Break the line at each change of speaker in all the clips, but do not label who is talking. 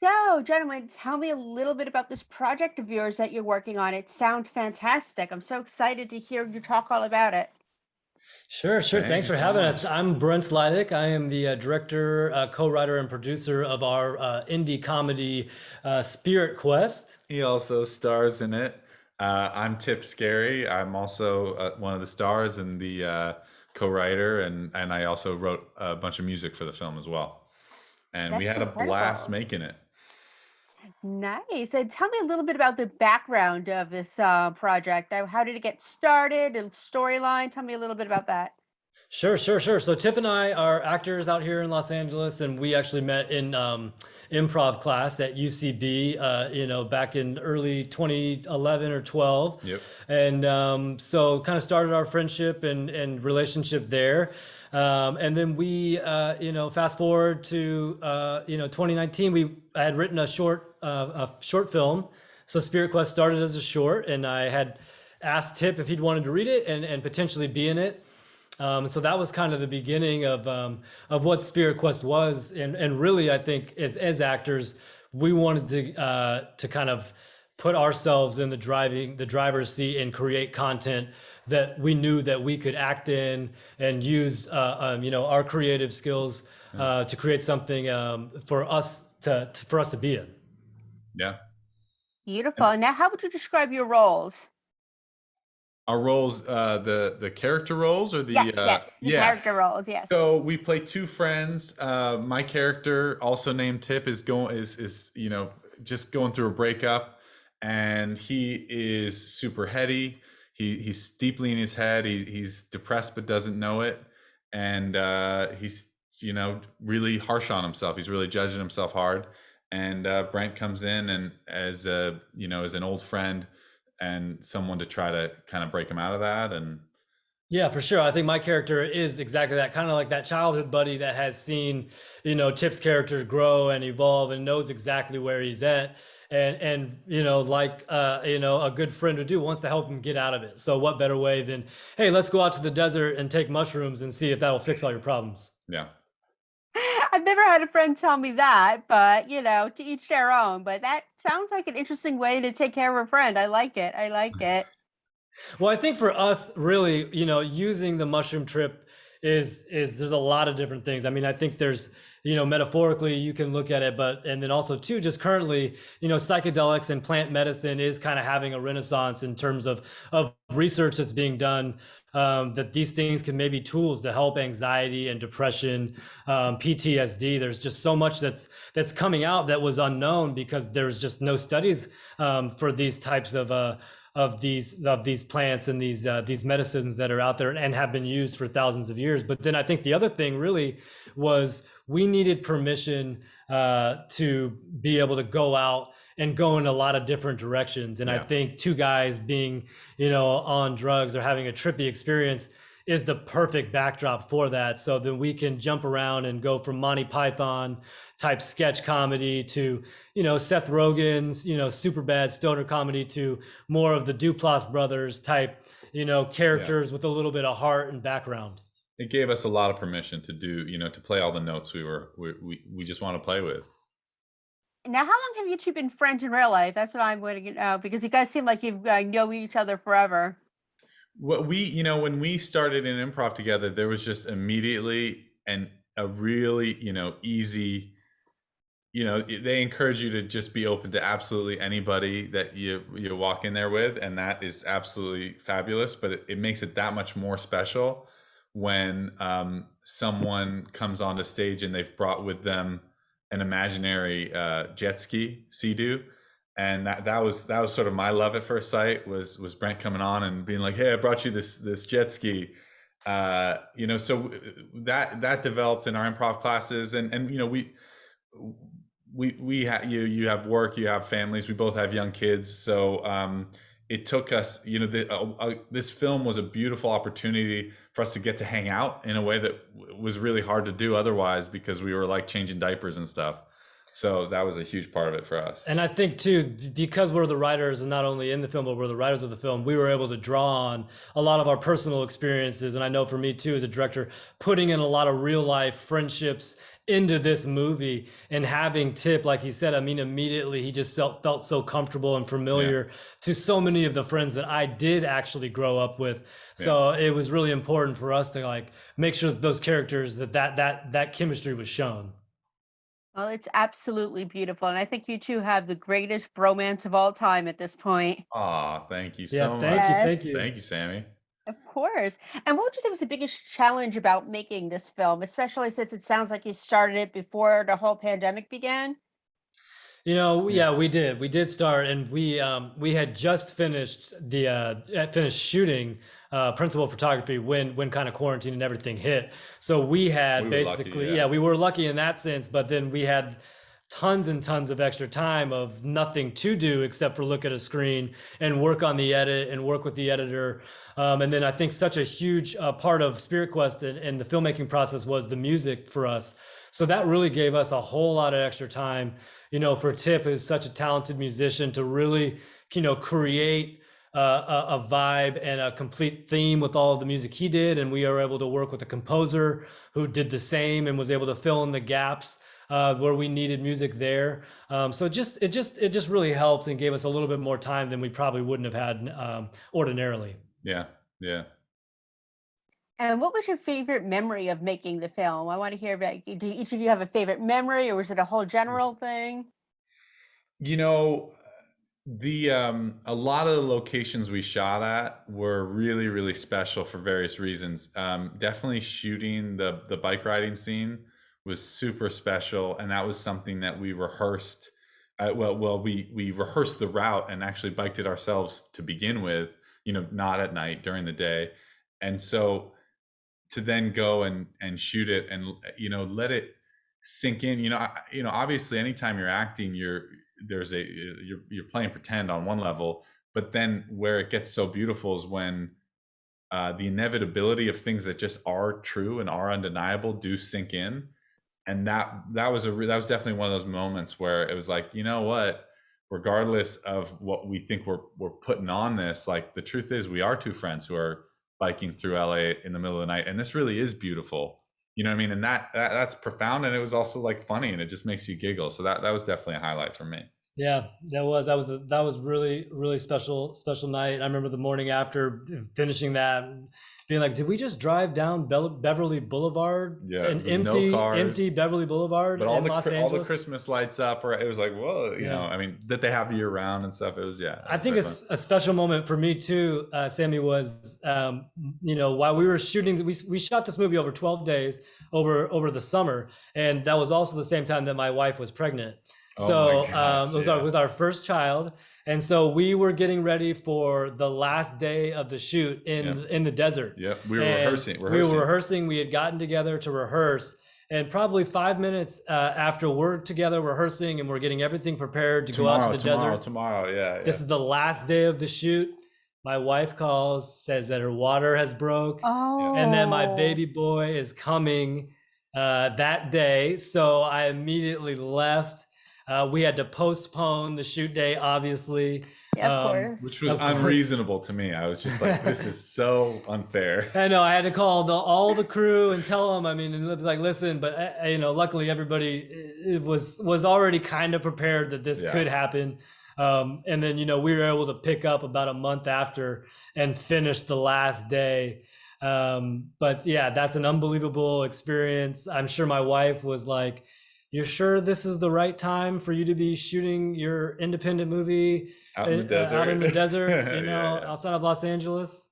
So, gentlemen, tell me a little bit about this project of yours that you're working on. It sounds fantastic. I'm so excited to hear you talk all about it.
Sure.
Thank
Thanks
you
for
so
having us.
much.
I'm Brent Liddick. I am the director, co-writer, and producer of our indie comedy Spirit Quest.
He also stars in it. I'm Tip Scary. I'm also one of the stars and the co-writer, and I also wrote a bunch of music for the film as well. And we
That's
had a blast
incredible.
making it.
Nice. And tell me a little bit about the background of this project. How did it get started and storyline? Tell me a little bit about that.
Sure. So Tip and I are actors out here in Los Angeles, and we actually met in improv class at UCB, back in early 2011 or 12.
Yep.
And so kind of started our friendship and relationship there. And then we, fast forward to, 2019, I had written a short film. So Spirit Quest started as a short, and I had asked Tip if he'd wanted to read it and potentially be in it. So that was kind of the beginning of what Spirit Quest was, and really, I think as actors, we wanted to kind of put ourselves in the driver's seat and create content that we knew that we could act in and use our creative skills to create something for us to be in.
Yeah. And
Beautiful. Now, how would you describe your roles?
our roles, the character roles, or the
Yes, the
yeah.
character roles. Yes.
So we play two friends. My character, also named Tip, is just going through a breakup, and he is super heady. He's deeply in his head. He's depressed but doesn't know it, and he's really harsh on himself. He's really judging himself hard. And Brent comes in and as an old friend and someone to try to kind of break him out of that. And
Yeah, for sure. I think my character is exactly that, kind of like that childhood buddy that has seen, Tip's character grow and evolve and knows exactly where he's at. And a good friend would do, wants to help him get out of it. So what better way than, hey, let's go out to the desert and take mushrooms and see if that'll fix all your problems.
yeah.
I've never had a friend tell me that, but to each their own. But that sounds like an interesting way to take care of a friend. I like it. I like it.
Well, I think for us, really, using the mushroom trip is there's a lot of different things. I mean, I think there's, metaphorically you can look at it, but and then also too, just currently, psychedelics and plant medicine is kind of having a renaissance in terms of research that's being done. That these things can maybe tools to help anxiety and depression, PTSD. There's just so much that's coming out that was unknown because there's just no studies for these types of these plants and these medicines that are out there and have been used for thousands of years. But then I think the other thing really was we needed permission to be able to go out and go in a lot of different directions. And I
Yeah.
think two guys being, on drugs or having a trippy experience is the perfect backdrop for that. So then we can jump around and go from Monty Python type sketch comedy to, Seth Rogen's, super bad stoner comedy to more of the Duplass brothers type, characters with a little bit of heart and background.
It gave us a lot of permission to do, to play all the notes we just want to play with.
Now, how long have you two been friends in real life? That's what I'm going to know because you guys seem like you've know each other forever.
What when we started in improv together, there was just immediately and a really, easy, they encourage you to just be open to absolutely anybody that you walk in there with, and that is absolutely fabulous. But it makes it that much more special when someone comes onto stage and they've brought with them an imaginary jet ski, Sea-Doo. And that was sort of my love at first sight was Brent coming on and being like, "Hey, I brought you this jet ski." So that developed in our improv classes, and we have you have work, you have families, we both have young kids, so it took us, this film was a beautiful opportunity for us to get to hang out in a way that was really hard to do otherwise because we were like changing diapers and stuff. So that was a huge part of it for us.
And I think too, because we're the writers and not only in the film, but we're the writers of the film, we were able to draw on a lot of our personal experiences. And I know for me too, as a director, putting in a lot of real life friendships into this movie and having Tip, like he said, I mean, immediately he just felt so comfortable and familiar to so many of the friends that I did actually grow up with. So it was really important for us to like make sure that those characters, that chemistry was shown.
Well, it's absolutely beautiful, and I think you two have the greatest bromance of all time at this point.
Aw, thank you
Yeah,
so
thank you,
much.
Yes,
thank you.
Thank you, Sammy.
of course. And what would you say was the biggest challenge about making this film, especially since it sounds like you started it before the whole pandemic began?
You know,
Yeah.
yeah, we did. We did start, and we had just finished finished shooting principal photography when kind of quarantine and everything hit. So we had
We were lucky,
basically,
yeah.
we were lucky in that sense. But then we had tons and tons of extra time of nothing to do except for look at a screen and work on the edit and work with the editor. And then I think such a huge part of Spirit Quest and the filmmaking process was the music for us. So that really gave us a whole lot of extra time, you know, for Tip, who's such a talented musician, to really, you know, create a vibe and a complete theme with all of the music he did. And we were able to work with a composer who did the same and was able to fill in the gaps where we needed music there. So it just really helped and gave us a little bit more time than we probably wouldn't have had ordinarily.
Yeah. Yeah.
And what was your favorite memory of making the film? I want to hear about, do each of you have a favorite memory, or was it a whole general thing?
You know, the a lot of the locations we shot at were really, really special for various reasons. Definitely shooting the bike riding scene was super special, and that was something that we rehearsed. We rehearsed the route and actually biked it ourselves to begin with. You know, not at night, during the day, and so to then go and shoot it and you know let it sink in. You know, obviously anytime you're acting, you're playing pretend on one level, but then where it gets so beautiful is when the inevitability of things that just are true and are undeniable do sink in. And that was definitely one of those moments where it was like, you know what, regardless of what we think we're putting on this, like the truth is we are two friends who are biking through LA in the middle of the night, and this really is beautiful. You know what I mean? And that's profound, and it was also like funny, and it just makes you giggle. So that was definitely a highlight for me.
Yeah, that was really special night. I remember the morning after finishing that, being like, did we just drive down Beverly Boulevard,
Yeah,
an
with no cars,
empty Beverly Boulevard
but all
in Los
all the
Angeles?
Christmas lights up, or it was like, whoa, you know,
Yeah.
I mean, that they have year round and stuff. It was, yeah,
I
it was
think
very
it's
fun.
a special moment for me too, Sammy, was you know, while we were shooting, we shot this movie over 12 days over the summer, and that was also the same time that my wife was pregnant.
Oh
So
my gosh,
it was
yeah.
with our first child, and so we were getting ready for the last day of the shoot in the desert.
Yep, we were
And
rehearsing.
we were rehearsing. We had gotten together to rehearse, and probably 5 minutes after we're together rehearsing and we're getting everything prepared to go out to the desert.
Tomorrow, yeah.
This is the last day of the shoot. My wife calls, says that her water has broke, and that my
Oh,
baby boy is coming that day. So I immediately left. We had to postpone the shoot day, obviously.
yeah, of course.
Which was
Of course.
unreasonable to me. I was just like, this is so unfair.
I know I had to call all the crew and tell them. I mean, and it was like, listen, but you know, luckily everybody was already kind of prepared that this could happen. And then, you know, we were able to pick up about a month after and finish the last day. But yeah, that's an unbelievable experience. I'm sure my wife was like, you're sure this is the right time for you to be shooting your independent movie
Out in the desert.
out in the desert, you know,
Yeah.
outside of Los Angeles?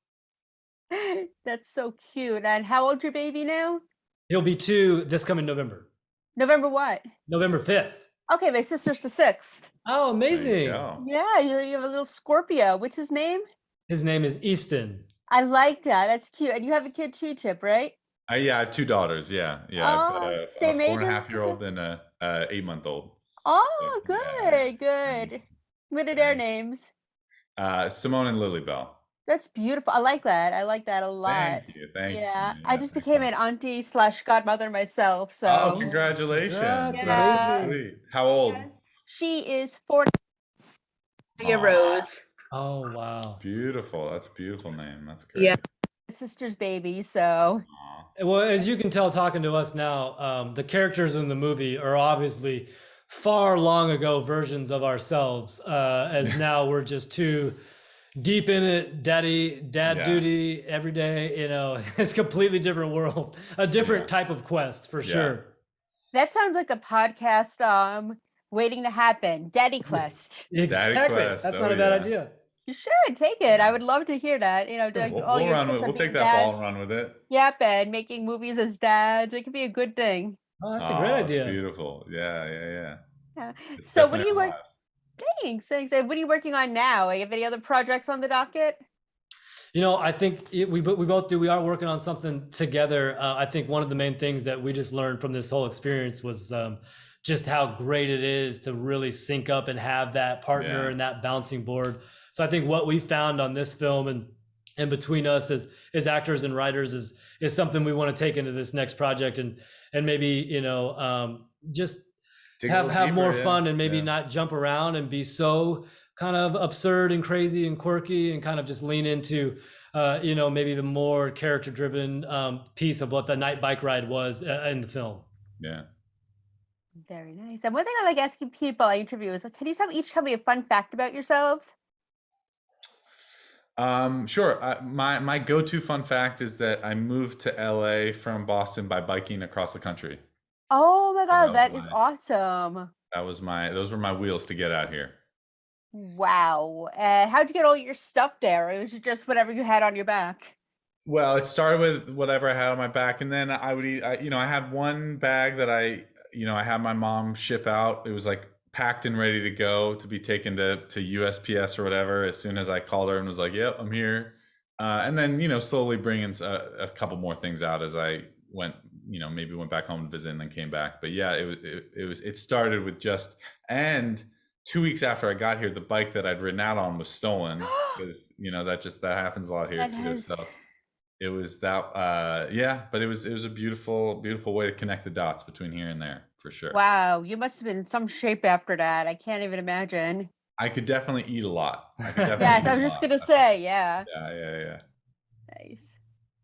That's so cute. And how old's your baby now?
He'll be 2 this coming November.
November what?
November 5th.
Okay, my sister's the 6th.
Oh,
There you
amazing.
go.
Yeah, you have a little Scorpio. What's his name?
His name is Easton.
I like that. That's cute. And you have a kid too, Tip, right?
Yeah, I have 2 daughters. Yeah. I've got a
Same age?
4.5-year-old and a 8-month-old.
Oh,
Yeah.
good. What are their names?
Simone and Lily Bell.
That's beautiful. I like that. I like that a lot.
Thank you,
Yeah,
Sammy.
I
Yeah,
just
thanks
became
so much.
an auntie slash godmother myself.
Oh,
So
Oh,
congratulations!
congrats,
That's so
yeah,
amazing.
sweet. How old?
yes, she is 40.
Oh,
Rose.
Oh, wow.
beautiful. That's a beautiful name. That's
Yeah,
great.
sister's baby. So
Aw.
Well, as you can tell, talking to us now, the characters in the movie are obviously far long ago versions of ourselves. As now we're just two deep in it, dad
Yeah,
duty every day. You know, it's a completely different world, a different
yeah,
type of quest for
yeah.
sure.
that sounds like a podcast waiting to happen. Daddy
Yeah,
Quest.
Daddy
exactly.
Quest.
That's
Oh
not a bad
yeah.
idea.
You should take it. I would love to hear that. Like all
We'll
your
run
tips
with.
on
We'll take
being
that ball
dads.
and run with it.
Yep, and making movies as dads. It could be a good thing.
Oh, that's a great
Oh, it's
idea.
beautiful. Yeah, yeah, yeah.
Yeah.
It's
So what
definitely
are you
our
working?
lives.
Thanks. What are you working on now? You have any other projects on the docket?
You know, I think we both do. We are working on something together. I think one of the main things that we just learned from this whole experience was just how great it is to really sync up and have that partner
Yeah,
and that bouncing board. So I think what we found on this film and between us as actors and writers is something we want to take into this next project and maybe just
dig a
have
little
more
deeper. Yeah,
fun and maybe
yeah,
not jump around and be so kind of absurd and crazy and quirky and kind of just lean into maybe the more character driven piece of what the night bike ride was in the film.
yeah.
Very nice. And one thing I like asking people I interview is, can you each tell me a fun fact about yourselves?
Sure. My go-to fun fact is that I moved to LA from Boston by biking across the country.
Oh my
So
God, that is awesome.
those were my wheels to get out here.
Wow. How'd you get all your stuff there? Or was it just whatever you had on your back?
Well, it started with whatever I had on my back, and then I had one bag that I had my mom ship out. It was like packed and ready to go to be taken to USPS or whatever. As soon as I called her and was like, "Yep, I'm here," and then slowly bringing a couple more things out as I went. Maybe went back home to visit and then came back. But yeah, it started with just and 2 weeks after I got here, the bike that I'd ridden out on was stolen because that happens a lot here
That
too.
has
So it was that yeah, but it was a beautiful way to connect the dots between here and there for sure.
wow, you must have been in some shape after that. I can't even imagine.
I could definitely eat a lot. I could definitely
Yes,
eat
I
a
was just
lot.
gonna say, yeah.
Yeah.
Nice.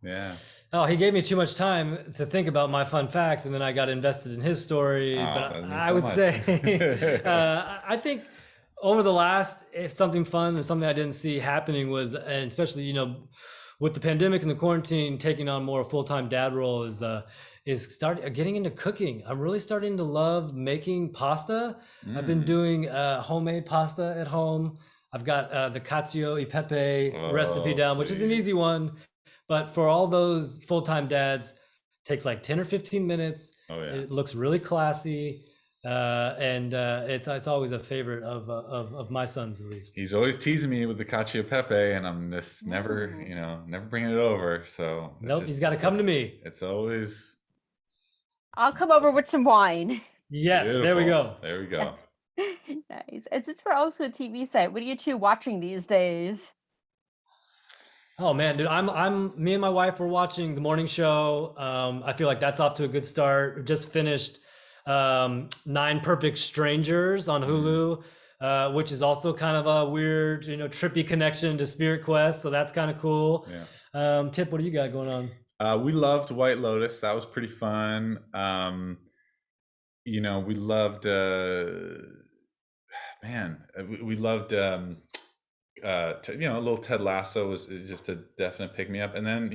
Yeah.
Oh, he gave me too much time to think about my fun facts, and then I got invested in his story.
Oh,
But
that means
I
so
would
much.
say, I think over the last, if something fun and something I didn't see happening was, and especially with the pandemic and the quarantine, taking on more a full-time dad role is getting into cooking. I'm really starting to love making pasta. I've been doing homemade pasta at home. I've got the cacio e pepe recipe
Oh,
down, which is an easy
please.
one. But for all those full-time dads, takes like 10 or 15 minutes.
Oh yeah.
It looks really classy. And it's always a favorite of my sons, at least.
He's always teasing me with the cacio pepe, and I'm just never,
Ooh.
never bringing it over. So
Nope, he's got to come to me.
It's always
I'll come over with some wine.
Yes, there we
beautiful.
go.
There we go.
Nice. And since we're also a TV site, what are you two watching these days?
Oh man, dude, I'm me and my wife were watching the morning show. I feel like that's off to a good start. We just finished Nine Perfect Strangers on Hulu, which is also kind of a weird, trippy connection to Spirit Quest. So that's kind of cool.
Yeah.
Tip, what do you got going on?
We loved White Lotus. That was pretty fun. We loved we loved a little Ted Lasso is just a definite pick me up. And then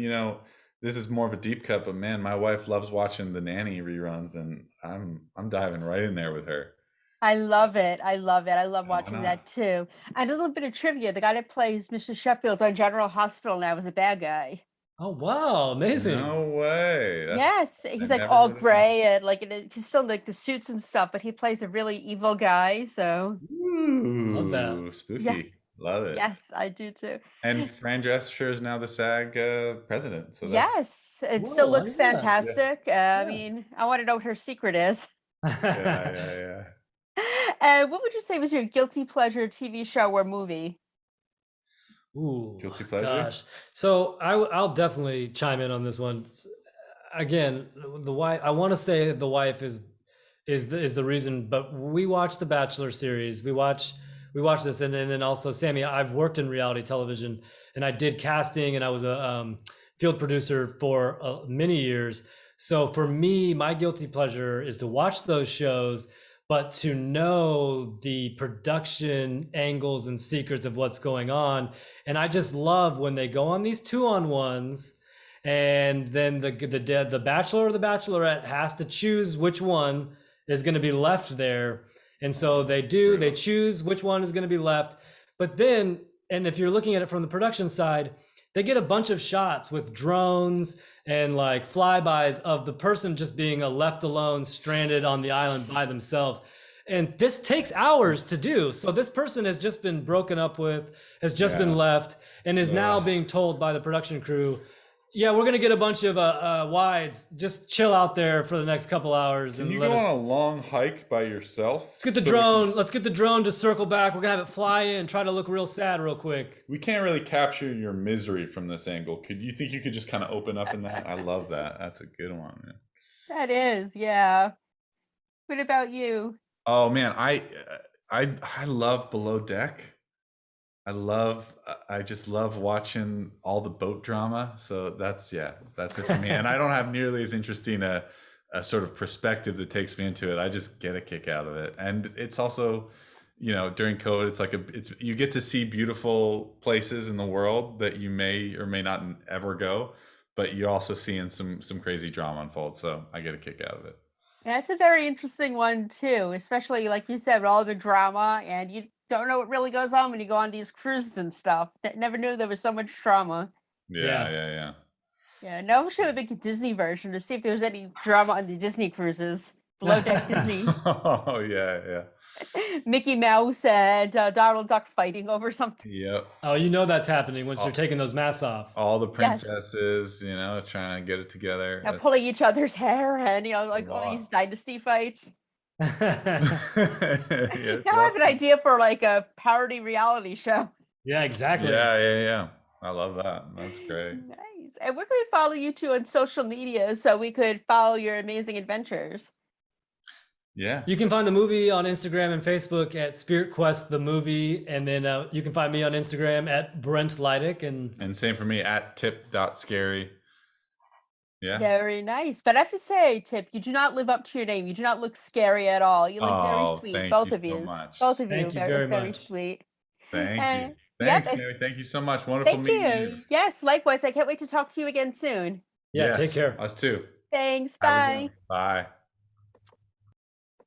this is more of a deep cut, but man, my wife loves watching the Nanny reruns, and I'm diving right in there with her.
I love it. I love
Why
watching that
not?
too. And a little bit of trivia. The guy that plays Mr. Sheffield's on General Hospital now is a bad guy.
Oh wow, amazing.
No way.
Yes,
I
he's like
never
all
would have known.
gray and like he's still like the suits and stuff, but he plays a really evil guy. So
Love that.
Ooh,
yeah,
spooky. Love it.
yes, I do too.
And Fran Drescher is now the SAG president, so that's
Yes, it still
Whoa, I
looks
didn't know that.
fantastic. I mean, I want to know what her secret is.
yeah.
And what would you say was your guilty pleasure TV show or movie?
Ooh,
Guilty pleasure?
gosh. So I'll definitely chime in on this one. Again, the wife. I want to say the wife is the reason, but we watch the Bachelor series. We watch this, and then also Sammy. I've worked in reality television, and I did casting, and I was a field producer for many years. So for me, my guilty pleasure is to watch those shows, but to know the production angles and secrets of what's going on. And I just love when they go on these 2-on-1s, and then the bachelor or the bachelorette has to choose which one is going to be left there. And so they choose which one is going to be left. But then, and if you're looking at it from the production side, they get a bunch of shots with drones and like flybys of the person just being left alone, stranded on the island by themselves. And this takes hours to do. So this person has just been broken up with, has just been left, and is now being told by the production crew, yeah, we're gonna get a bunch of wides. Just chill out there for the next couple hours.
Can
and
you
let
go
us...
on a long hike by yourself?
Let's get the drone. Let's get the drone to circle back. We're gonna have it fly in, try to look real sad real quick.
We can't really capture your misery from this angle. Could you think you could just kind of open up in that? I love that. That's a good one, man.
That is, yeah. What about you?
Oh man, I love Below Deck. I just love watching all the boat drama. So that's it for me. And I don't have nearly as interesting a sort of perspective that takes me into it. I just get a kick out of it. And it's also, during COVID, it's like you get to see beautiful places in the world that you may or may not ever go, but you're also seeing some crazy drama unfold. So I get a kick out of it.
That's a very interesting one too, especially like you said, with all the drama, and you don't know what really goes on when you go on these cruises and stuff. Never knew there was so much drama.
Yeah.
Yeah, no, we should make a Disney version to see if there was any drama on the Disney cruises. Below Deck Disney.
Oh yeah.
Mickey Mouse and Donald Duck fighting over something.
Yep.
Oh, that's happening once you're taking those masks off.
All the princesses, trying to get it together.
Now pulling each other's hair and like all these dynasty fights.
Yeah,
Now I have an idea for like a parody reality show.
Yeah, exactly.
Yeah. I love that. That's great.
Nice. And where can we follow you two on social media so we could follow your amazing adventures?
Yeah.
You can find the movie on Instagram and Facebook at Spirit Quest the movie, and then you can find me on Instagram at Brent Liddick, and
same for me at tip.scary. Yeah.
Very nice. But I have to say, Tip, you do not live up to your name. You do not look scary at all. You look very sweet. Both of you. Both of you. Very sweet.
Thank you.
Yep.
Thanks, Mary. Thank you so much. Wonderful meeting you.
Yes, likewise. I can't wait to talk to you again soon.
Yeah, take care.
Us too.
Thanks. Bye.
Bye.